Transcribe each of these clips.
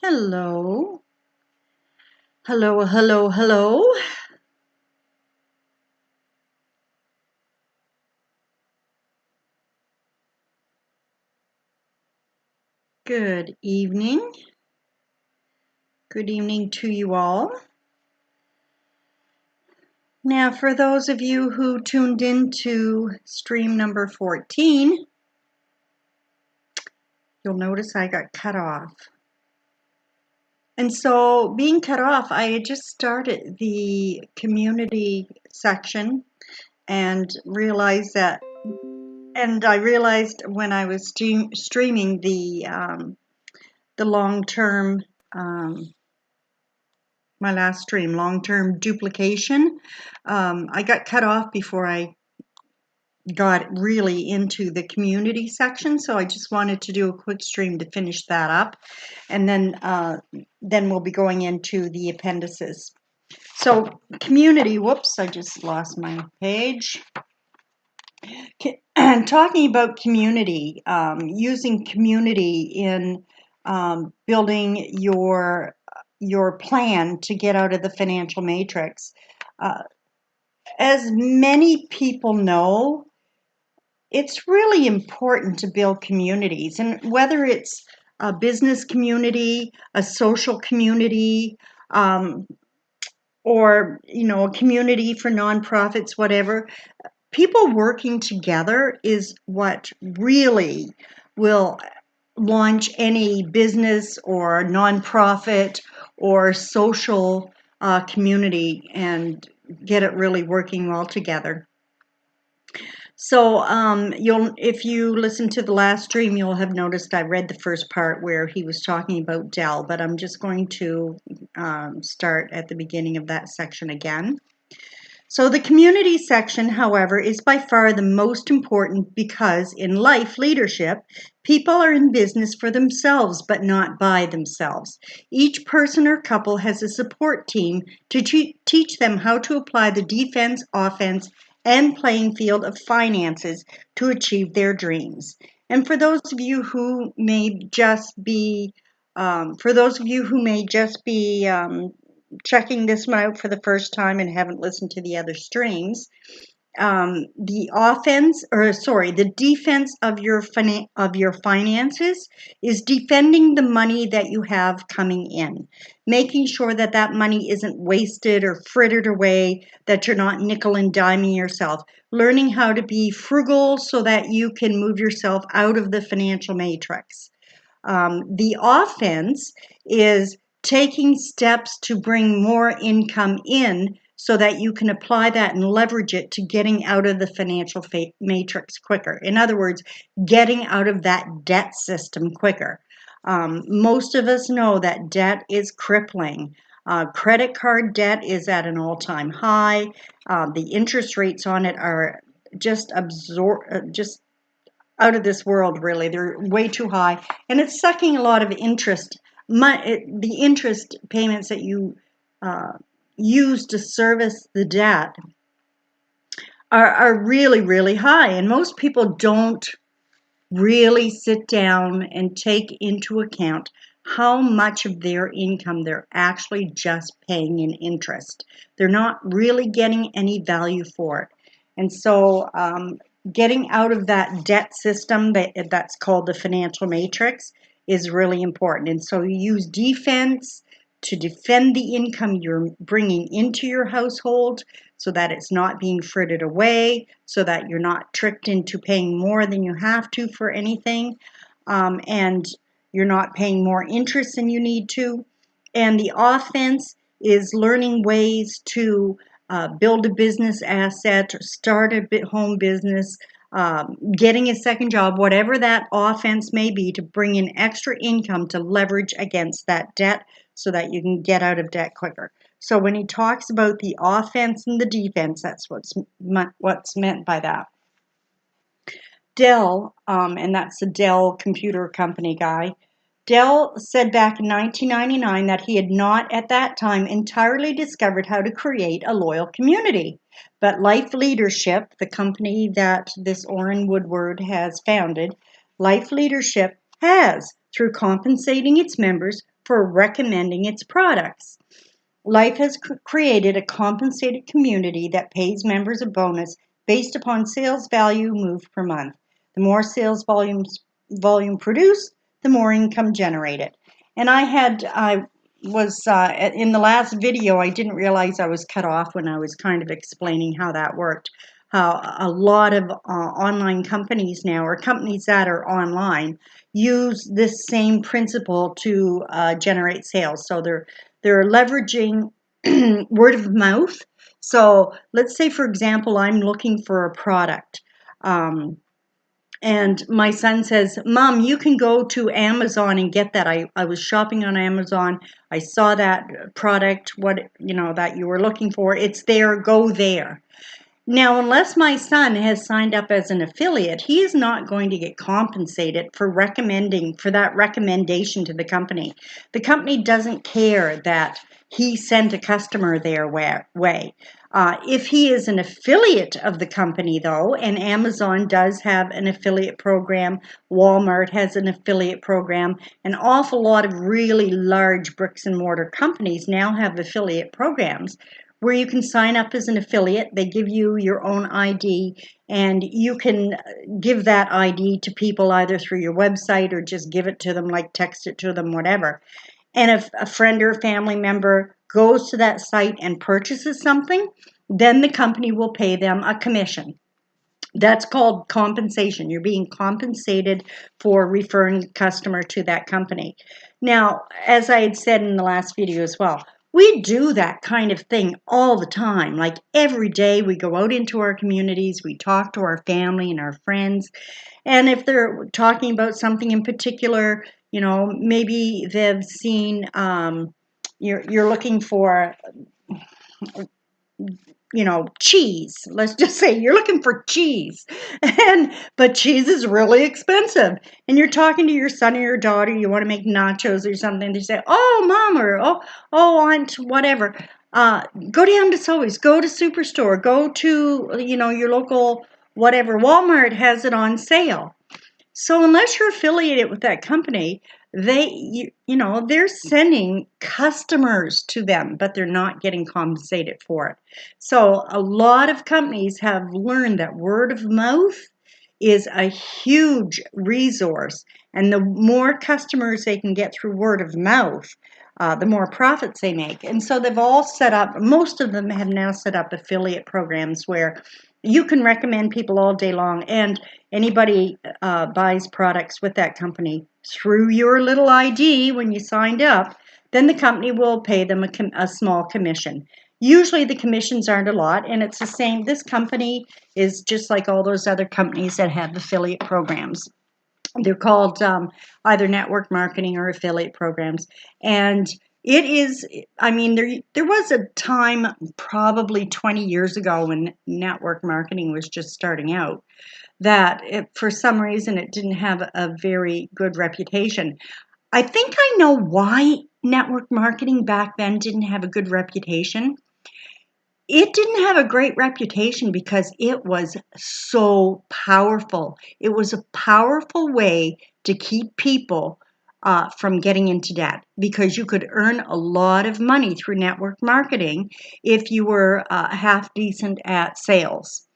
Hello. Hello, hello, hello. Good evening. Good evening to you all. Now, for those of you who tuned in to stream number 14, you'll notice I got cut off. And so, being cut off, I had just started the community section and I realized when I was streaming the long-term my last stream, long-term duplication. I got cut off before I got really into the community section, so I just wanted to do a quick stream to finish that up, and then we'll be going into the appendices. So community, whoops, I just lost my page. Talking about community, using community in building your plan to get out of the financial matrix. As many people know, it's really important to build communities, and whether it's a business community, a social community, or a community for nonprofits, whatever, people working together is what really will launch any business or nonprofit or social community and get it really working well together. So if you listen to the last stream, you'll have noticed I read the first part where he was talking about Dell, but I'm just going to start at the beginning of that section again. So the community section, however, is by far the most important because in life leadership, people are in business for themselves, but not by themselves. Each person or couple has a support team to teach them how to apply the defense, offense, and playing field of finances to achieve their dreams. And for those of you who may just be checking this one out for the first time and haven't listened to the other streams, the defense of your finances is defending the money that you have coming in, making sure that that money isn't wasted or frittered away, that you're not nickel and diming yourself, learning how to be frugal so that you can move yourself out of the financial matrix. The offense is taking steps to bring more income in so that you can apply that and leverage it to getting out of the financial matrix quicker. In other words, getting out of that debt system quicker. Most of us know that debt is crippling. Credit card debt is at an all-time high. The interest rates on it are just out of this world, really. They're way too high, and it's sucking a lot of interest. The interest payments that you use to service the debt are really, really high, and most people don't really sit down and take into account how much of their income they're actually just paying in interest. They're not really getting any value for it. And so getting out of that debt system that's called the financial matrix is really important. And so you use defense to defend the income you're bringing into your household so that it's not being frittered away, so that you're not tricked into paying more than you have to for anything, and you're not paying more interest than you need to. And the offense is learning ways to build a business asset, start a home business, getting a second job, whatever that offense may be, to bring in extra income to leverage against that debt so that you can get out of debt quicker. So when he talks about the offense and the defense, that's what's meant by that. Dell, and that's the Dell Computer Company guy, Dell said back in 1999 that he had not at that time entirely discovered how to create a loyal community. But Life Leadership, the company that this Orrin Woodward has founded, Life Leadership has, through compensating its members, for recommending its products. Life has created a compensated community that pays members a bonus based upon sales value moved per month. The more sales volume produced, the more income generated. And I was in the last video, I didn't realize I was cut off when I was kind of explaining how that worked. How a lot of online companies now, or companies that are online, use this same principle to generate sales. So they're leveraging word of mouth. So let's say, for example, I'm looking for a product. And my son says, Mom, you can go to Amazon and get that. I was shopping on Amazon. I saw that product, that you were looking for. It's there, go there. Now, unless my son has signed up as an affiliate, he is not going to get compensated for that recommendation to the company. The company doesn't care that he sent a customer their way. If he is an affiliate of the company, though, and Amazon does have an affiliate program, Walmart has an affiliate program, an awful lot of really large bricks and mortar companies now have affiliate programs where you can sign up as an affiliate. They give you your own ID, and you can give that ID to people either through your website or just give it to them, like text it to them, whatever. And if a friend or family member goes to that site and purchases something, then the company will pay them a commission. That's called compensation. You're being compensated for referring a customer to that company. Now, as I had said in the last video as well, we do that kind of thing all the time. Like every day we go out into our communities, we talk to our family and our friends. And if they're talking about something in particular, maybe they've seen, you're looking for cheese. Let's just say you're looking for cheese. But cheese is really expensive. And you're talking to your son or your daughter, you want to make nachos or something. They say, "Oh, Mom," or "Oh, Aunt," whatever. Go down to Sobeys, go to Superstore, go to, your local whatever. Walmart has it on sale. So unless you're affiliated with that company, they're sending customers to them, but they're not getting compensated for it. So a lot of companies have learned that word of mouth is a huge resource, and the more customers they can get through word of mouth, the more profits they make. And so they've all set up, most of them have now set up affiliate programs where you can recommend people all day long, and anybody buys products with that company through your little ID when you signed up, then the company will pay them a small commission. Usually the commissions aren't a lot, and it's the same. This company is just like all those other companies that have affiliate programs. They're called either network marketing or affiliate programs. And it is, there was a time probably 20 years ago when network marketing was just starting out that for some reason it didn't have a very good reputation. I think I know why network marketing back then didn't have a good reputation. It didn't have a great reputation because it was so powerful. It was a powerful way to keep people from getting into debt, because you could earn a lot of money through network marketing if you were half decent at sales.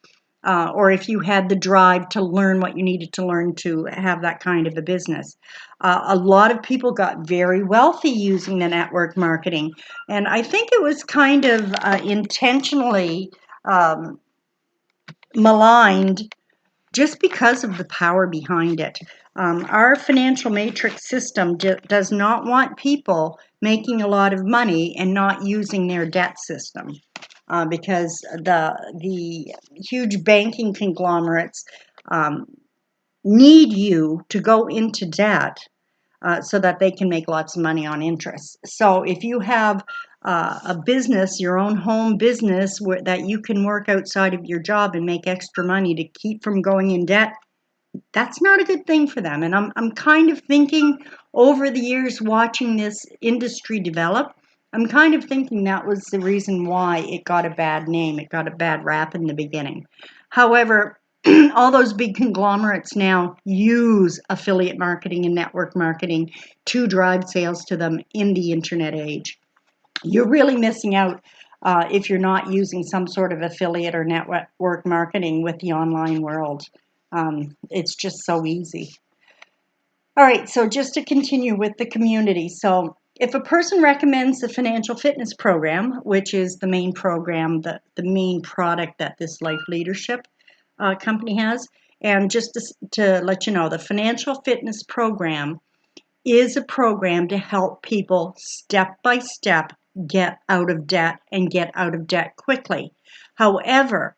Or if you had the drive to learn what you needed to learn to have that kind of a business. A lot of people got very wealthy using the network marketing, and I think it was kind of intentionally maligned just because of the power behind it. Our financial matrix system does not want people making a lot of money and not using their debt system. Because the huge banking conglomerates need you to go into debt so that they can make lots of money on interest. So if you have a business, your own home business, that you can work outside of your job and make extra money to keep from going in debt, that's not a good thing for them. And I'm kind of thinking over the years watching this industry develop, I'm kind of thinking that was the reason why it got a bad name. It got a bad rap in the beginning. However, all those big conglomerates now use affiliate marketing and network marketing to drive sales to them in the internet age. You're really missing out if you're not using some sort of affiliate or network marketing with the online world. It's just so easy. All right, so just to continue with the community. So if a person recommends the financial fitness program, which is the main program, the main product that this life leadership company has, and just to let you know, the financial fitness program is a program to help people step by step get out of debt and get out of debt quickly. However,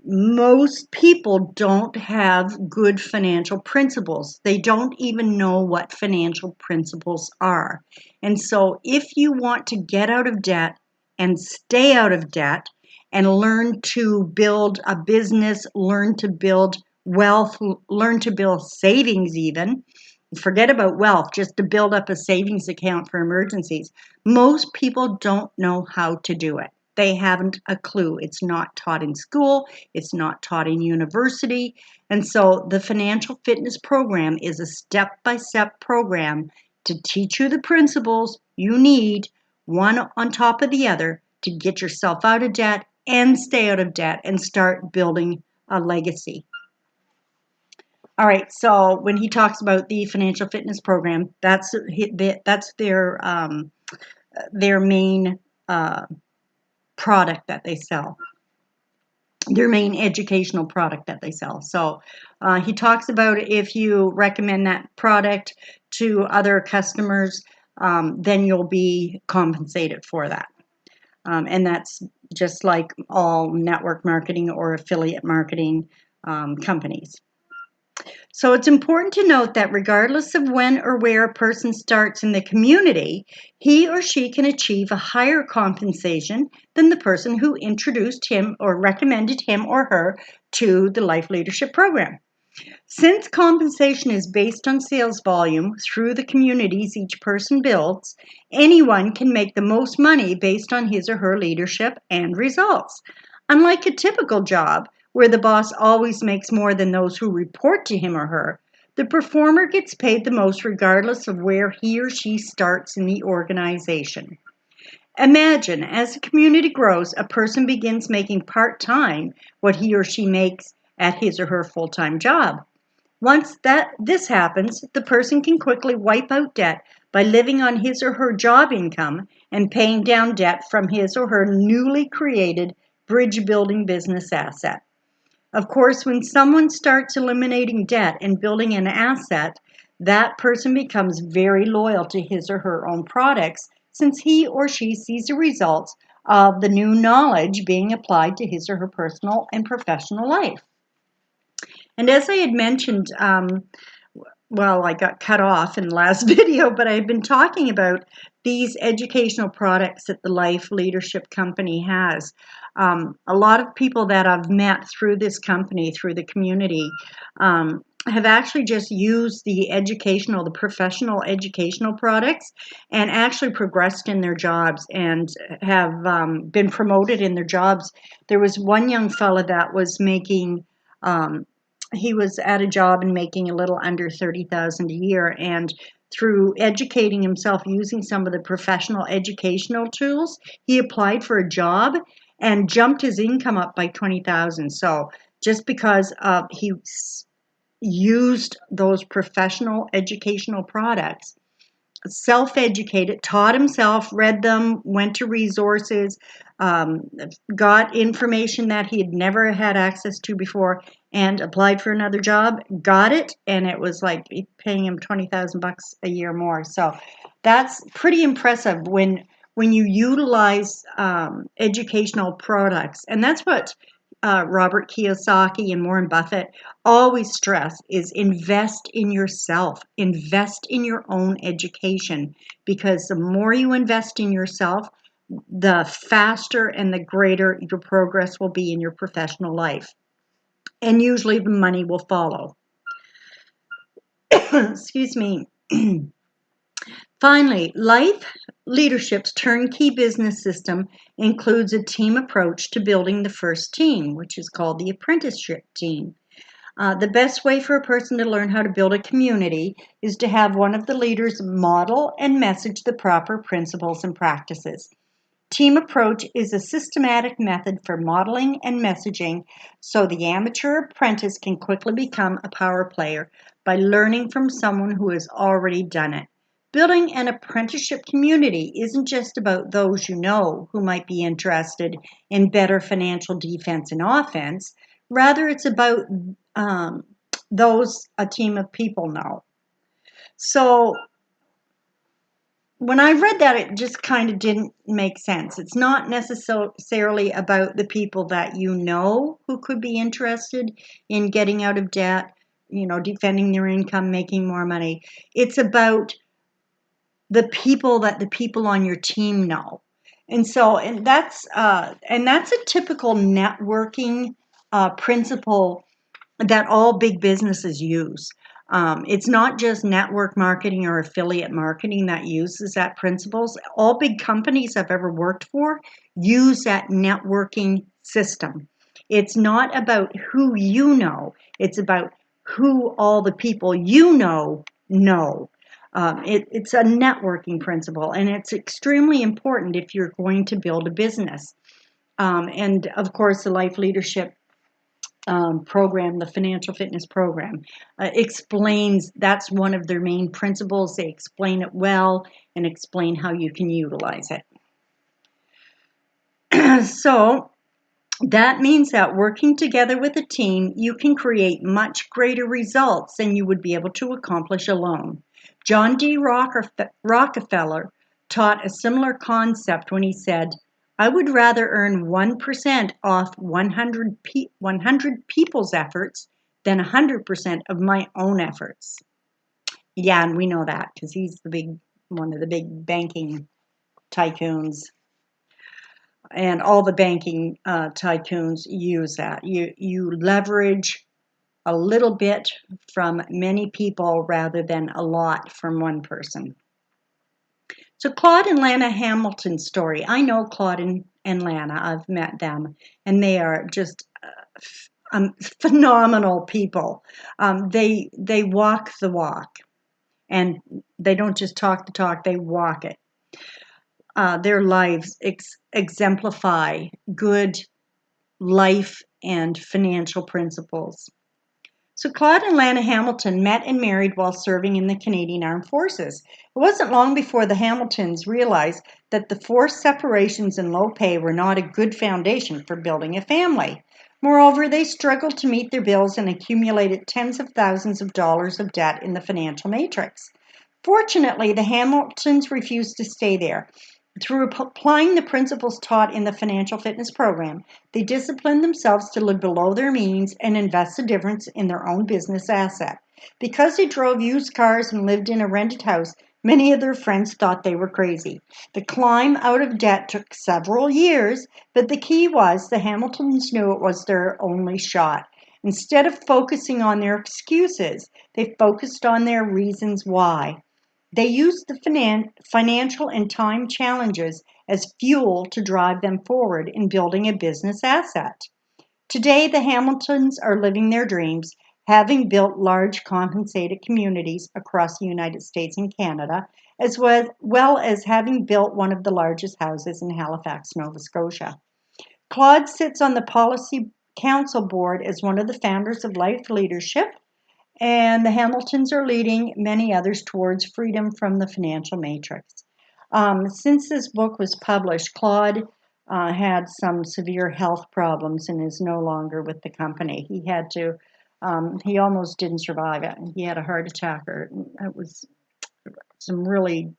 most people don't have good financial principles. They don't even know what financial principles are. And so if you want to get out of debt and stay out of debt and learn to build a business, learn to build wealth, learn to build savings even, forget about wealth, just to build up a savings account for emergencies, most people don't know how to do it. They haven't a clue. It's not taught in school. It's not taught in university. And so the financial fitness program is a step-by-step program to teach you the principles you need, one on top of the other, to get yourself out of debt and stay out of debt and start building a legacy. All right, so when he talks about the financial fitness program, that's their main product that they sell, their main educational product that they sell. So he talks about if you recommend that product to other customers, then you'll be compensated for that. And that's just like all network marketing or affiliate marketing companies. So it's important to note that regardless of when or where a person starts in the community, he or she can achieve a higher compensation than the person who introduced him or recommended him or her to the Life Leadership Program. Since compensation is based on sales volume through the communities each person builds, anyone can make the most money based on his or her leadership and results. Unlike a typical job, where the boss always makes more than those who report to him or her, the performer gets paid the most regardless of where he or she starts in the organization. Imagine, as the community grows, a person begins making part-time what he or she makes at his or her full-time job. Once this happens, the person can quickly wipe out debt by living on his or her job income and paying down debt from his or her newly created bridge-building business asset. Of course, when someone starts eliminating debt and building an asset, that person becomes very loyal to his or her own products since he or she sees the results of the new knowledge being applied to his or her personal and professional life. And as I had mentioned, well, I got cut off in the last video, but I've been talking about these educational products that the Life Leadership Company has. A lot of people that I've met through this company, through the community, have actually just used the professional educational products and actually progressed in their jobs and have been promoted in their jobs. There was one young fella that was making he was at a job and making a little under $30,000 a year, and through educating himself using some of the professional educational tools, he applied for a job and jumped his income up by $20,000. So just because he used those professional educational products, self-educated, taught himself, read them, went to resources, got information that he had never had access to before, and applied for another job, got it, and it was like paying him $20,000 a year more. So that's pretty impressive when you utilize educational products, and that's what Robert Kiyosaki and Warren Buffett always stress is invest in yourself, invest in your own education, because the more you invest in yourself, the faster and the greater your progress will be in your professional life. And usually the money will follow. Excuse me. Finally, life leadership's turnkey business system includes a team approach to building the first team, which is called the apprenticeship team. The best way for a person to learn how to build a community is to have one of the leaders model and message the proper principles and practices. Team approach is a systematic method for modeling and messaging so the amateur apprentice can quickly become a power player by learning from someone who has already done it. Building an apprenticeship community isn't just about those you know who might be interested in better financial defense and offense. Rather, it's about those a team of people know. So when I read that, it just kind of didn't make sense. It's not necessarily about the people that you know who could be interested in getting out of debt, defending their income, making more money. It's about the people that the people on your team know. And that's a typical networking principle that all big businesses use. It's not just network marketing or affiliate marketing that uses that principles. All big companies I've ever worked for use that networking system. It's not about who you know, it's about who all the people you know know. It's a networking principle, and it's extremely important if you're going to build a business. And of course, the life leadership program, the financial fitness program, explains that's one of their main principles. They explain it well and explain how you can utilize it. So that means that working together with a team, you can create much greater results than you would be able to accomplish alone. John D. Rockefeller taught a similar concept when he said, I would rather earn 1% off 100 people's efforts than 100% of my own efforts. Yeah, and we know that because he's one of the big banking tycoons. And all the banking tycoons use that. You leverage a little bit from many people rather than a lot from one person. So Claude and Lana Hamilton's story. I know Claude and Lana. I've met them, and they are just phenomenal people. They walk the walk, and they don't just talk the talk; they walk it. Their lives exemplify good life and financial principles. So Claude and Lana Hamilton met and married while serving in the Canadian Armed Forces. It wasn't long before the Hamiltons realized that the forced separations and low pay were not a good foundation for building a family. Moreover, they struggled to meet their bills and accumulated tens of thousands of dollars of debt in the financial matrix. Fortunately, the Hamiltons refused to stay there. Through applying the principles taught in the financial fitness program, they disciplined themselves to live below their means and invest the difference in their own business asset. Because they drove used cars and lived in a rented house, many of their friends thought they were crazy. The climb out of debt took several years, but the key was the Hamiltons knew it was their only shot. Instead of focusing on their excuses, they focused on their reasons why. They used the financial and time challenges as fuel to drive them forward in building a business asset. Today, the Hamiltons are living their dreams, having built large compensated communities across the United States and Canada, as well as having built one of the largest houses in Halifax, Nova Scotia. Claude sits on the Policy Council board as one of the founders of Life Leadership, and the Hamiltons are leading many others towards freedom from the financial matrix. Since this book was published, Claude had some severe health problems and is no longer with the company. He almost didn't survive it. He had a heart attack, or it was some really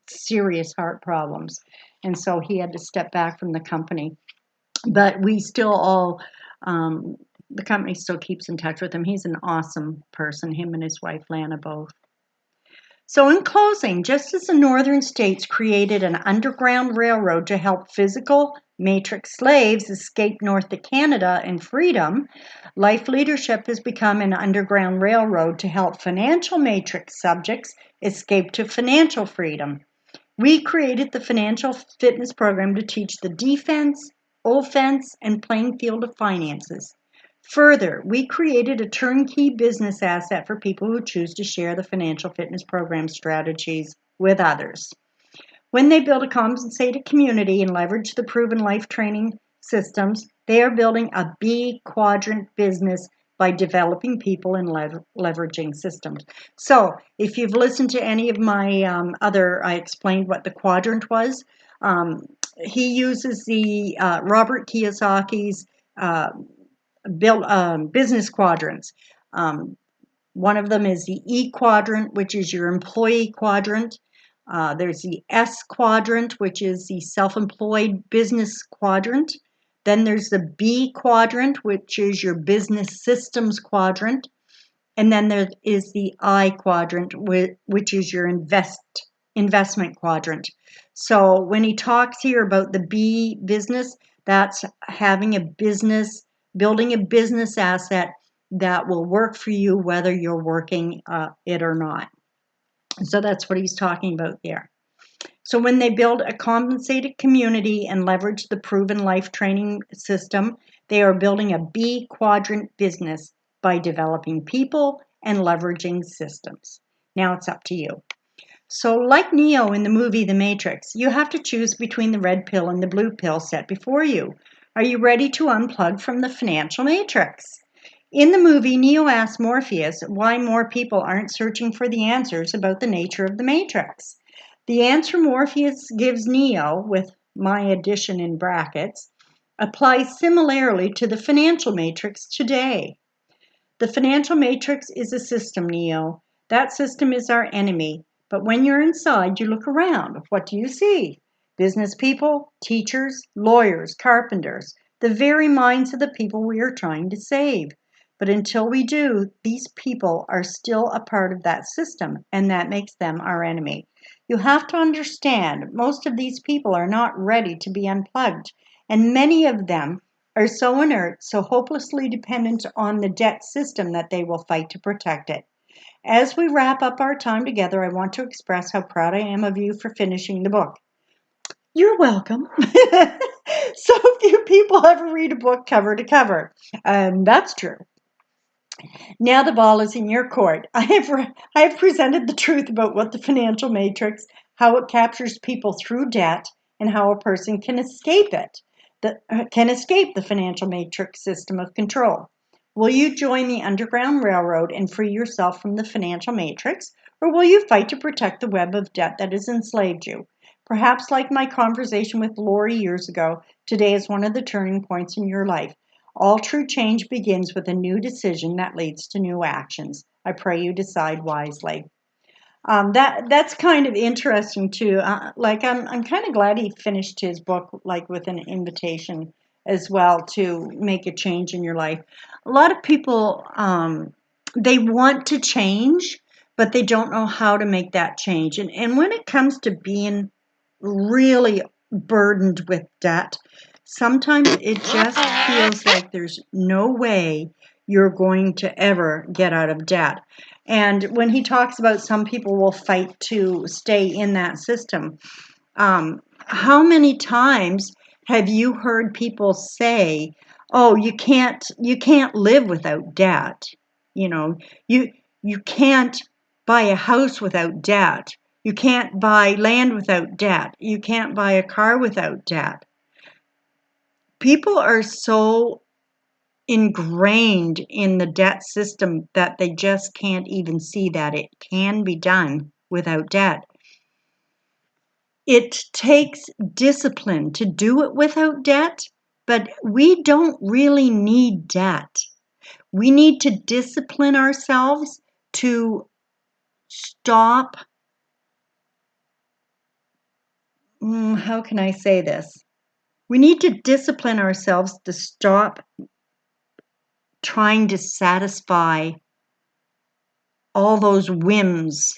serious heart problems. And so he had to step back from the company. But we still all, the company still keeps in touch with him. He's an awesome person, him and his wife, Lana, both. So in closing, just as the northern states created an underground railroad to help physical, Matrix slaves escaped north to Canada and freedom, Life Leadership has become an underground railroad to help financial matrix subjects escape to financial freedom. We created the financial fitness program to teach the defense, offense, and playing field of finances. Further, we created a turnkey business asset for people who choose to share the financial fitness program strategies with others. When they build a compensated community and leverage the proven life training systems, they are building a B quadrant business by developing people and leveraging systems. So, if you've listened to any of my I explained what the quadrant was. He uses the Robert Kiyosaki's business quadrants. One of them is the E quadrant, which is your employee quadrant. There's the S quadrant, which is the self-employed business quadrant. Then there's the B quadrant, which is your business systems quadrant. And then there is the I quadrant, which is your investment quadrant. So when he talks here about the B business, that's having a business, building a business asset that will work for you whether you're working it or not. So that's what he's talking about there. So when they build a compensated community and leverage the proven life training system, they are building a B quadrant business by developing people and leveraging systems. Now it's up to you. So like Neo in the movie The Matrix, you have to choose between the red pill and the blue pill set before you. Are you ready to unplug from the financial matrix? In the movie, Neo asks Morpheus why more people aren't searching for the answers about the nature of the matrix. The answer Morpheus gives Neo, with my addition in brackets, applies similarly to the financial matrix today. The financial matrix is a system, Neo. That system is our enemy. But when you're inside, you look around. What do you see? Business people, teachers, lawyers, carpenters, the very minds of the people we are trying to save. But until we do, these people are still a part of that system, and that makes them our enemy. You have to understand, most of these people are not ready to be unplugged, and many of them are so inert, so hopelessly dependent on the debt system that they will fight to protect it. As we wrap up our time together, I want to express how proud I am of you for finishing the book. You're welcome. So few people ever read a book cover to cover. That's true. Now the ball is in your court. I have presented the truth about what the financial matrix, how it captures people through debt, and how a person can escape it. Can escape the financial matrix system of control. Will you join the Underground Railroad and free yourself from the financial matrix, or will you fight to protect the web of debt that has enslaved you? Perhaps like my conversation with Lori years ago, today is one of the turning points in your life. All true change begins with a new decision that leads to new actions. I pray you decide wisely. That's kind of interesting too. I'm kind of glad he finished his book like with an invitation as well to make a change in your life. A lot of people they want to change, but they don't know how to make that change. And when it comes to being really burdened with debt, sometimes it just feels like there's no way you're going to ever get out of debt. And when he talks about some people will fight to stay in that system, how many times have you heard people say, "Oh, you can't live without debt. You know, you can't buy a house without debt. You can't buy land without debt. You can't buy a car without debt." People are so ingrained in the debt system that they just can't even see that it can be done without debt. It takes discipline to do it without debt, but we don't really need debt. We need to discipline ourselves to stop. How can I say this? We need to discipline ourselves to stop trying to satisfy all those whims,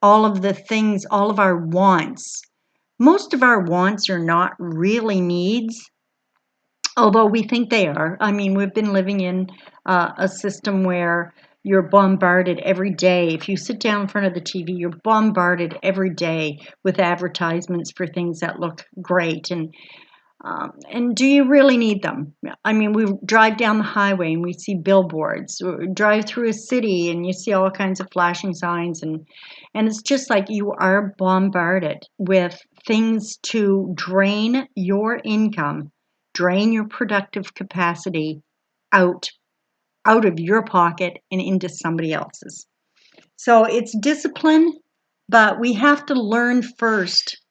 all of the things, all of our wants Most of our wants are not really needs, although we think they are. I mean, we've been living in a system where you're bombarded every day. If you sit down in front of the TV, you're bombarded every day with advertisements for things that look great. And do you really need them? I mean, we drive down the highway and we see billboards. Or drive through a city and you see all kinds of flashing signs, and it's just like you are bombarded with things to drain your income, drain your productive capacity out out of your pocket and into somebody else's. So it's discipline, but we have to learn first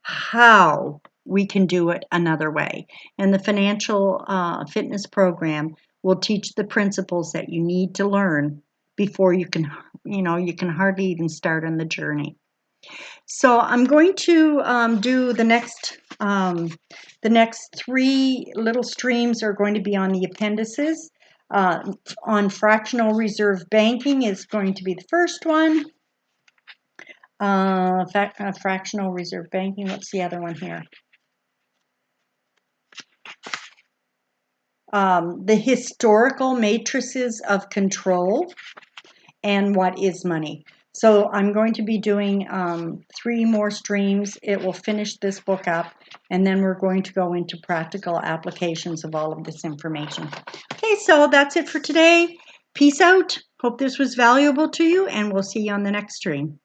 how we can do it another way. And the financial fitness program will teach the principles that you need to learn before you can, you can hardly even start on the journey. So I'm going to do the next three little streams are going to be on the appendices. On fractional reserve banking is going to be the first one. Fractional reserve banking, what's the other one here? The historical matrices of control and what is money. So I'm going to be doing three more streams. It will finish this book up, and then we're going to go into practical applications of all of this information. Okay, so that's it for today. Peace out. Hope this was valuable to you, and we'll see you on the next stream.